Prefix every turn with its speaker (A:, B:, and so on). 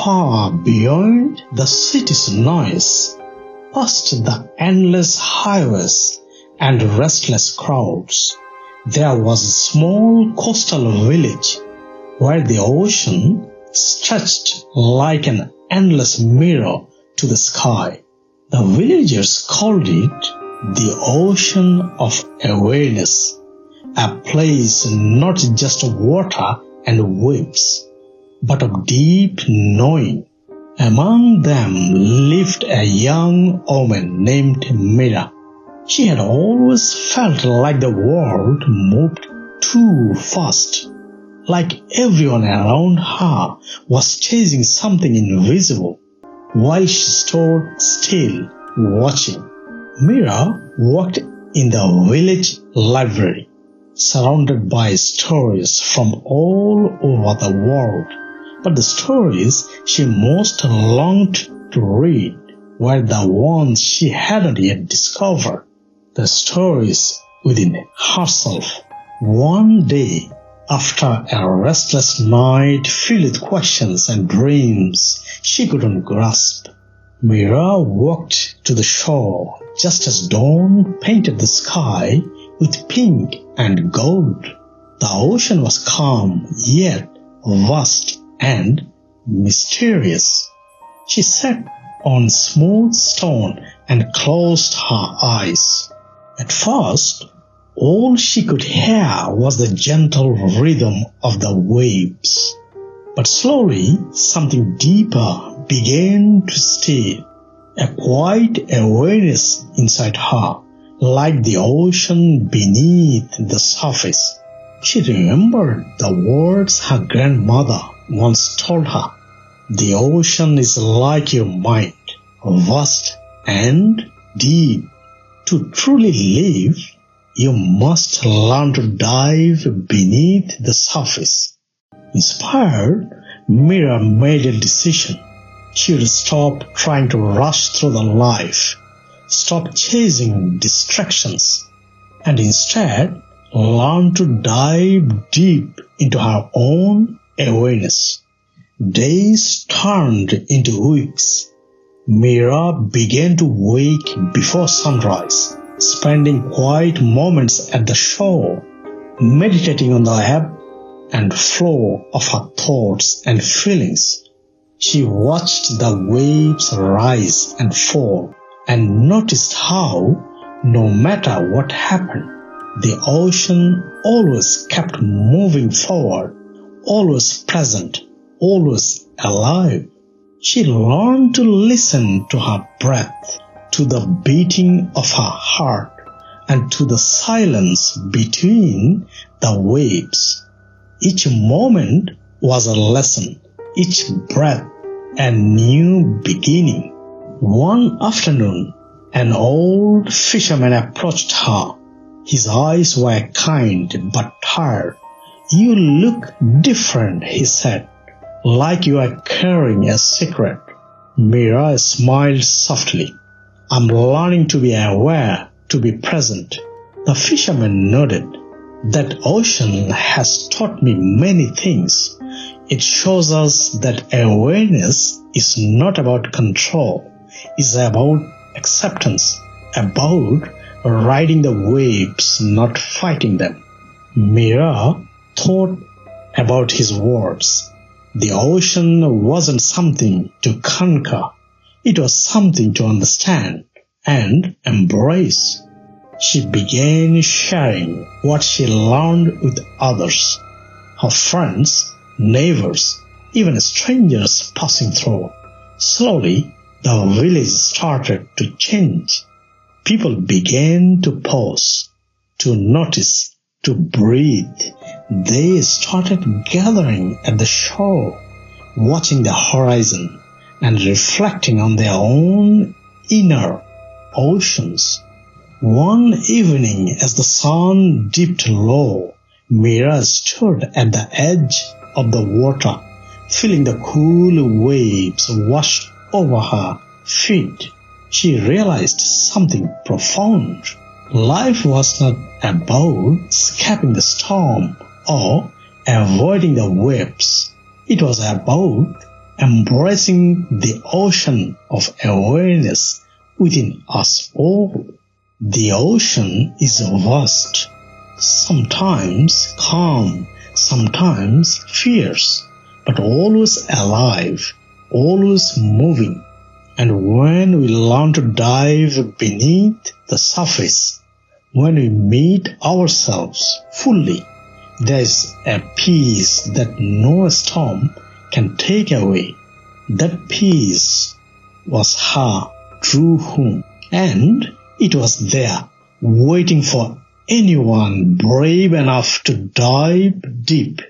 A: far beyond the city's noise, past the endless highways and restless crowds, there was a small coastal village where the ocean stretched like an endless mirror to the sky. The villagers called it the Ocean of Awareness, a place not just of water and waves, but of deep knowing. Among them lived a young woman named Mira. She had always felt like the world moved too fast, like everyone around her was chasing something invisible, while she stood still, watching. Mira walked in the village library, surrounded by stories from all over the world. But the stories she most longed to read were the ones she hadn't yet discovered, the stories within herself. One day, after a restless night filled with questions and dreams she couldn't grasp, Mira walked to the shore just as dawn painted the sky with pink and gold. The ocean was calm, yet vast and mysterious. She sat on smooth stone and closed her eyes. At first, all she could hear was the gentle rhythm of the waves. But slowly, something deeper began to stir, a quiet awareness inside her, like the ocean beneath the surface. She remembered the words her grandmother once told her. The ocean is like your mind, vast and deep. To truly live, you must learn to dive beneath the surface. Inspired, Mira made a decision. She would stop trying to rush through the life, stop chasing distractions, and instead learn to dive deep into her own awareness. Days turned into weeks. Mira began to wake before sunrise, spending quiet moments at the shore, meditating on the ebb and flow of her thoughts and feelings. She watched the waves rise and fall and noticed how, no matter what happened, the ocean always kept moving forward, always present, always alive. She learned to listen to her breath, to the beating of her heart, and to the silence between the waves. Each moment was a lesson, each breath a new beginning. One afternoon, an old fisherman approached her. His eyes were kind but tired. "You look different," he said, "like you are carrying a secret." Mira smiled softly. "I'm learning to be aware, to be present." The fisherman nodded. "That ocean has taught me many things. It shows us that awareness is not about control. It's about acceptance, about riding the waves, not fighting them." Mira thought about his words. The ocean wasn't something to conquer. It was something to understand and embrace. She began sharing what she learned with others, her friends, neighbors, even strangers passing through. Slowly, the village started to change. People began to pause, to notice, to breathe. They started gathering at the shore, watching the horizon and reflecting on their own inner oceans. One evening, as the sun dipped low, Mira stood at the edge of the water, feeling the cool waves wash over her feet. She realized something profound. Life was not about escaping the storm or avoiding the waves. It was about embracing the ocean of awareness within us all. The ocean is vast, sometimes calm, sometimes fierce, but always alive, always moving. And when we learn to dive beneath the surface, when we meet ourselves fully, there is a peace that no storm can take away. That peace was her true home, and it was there, waiting for anyone brave enough to dive deep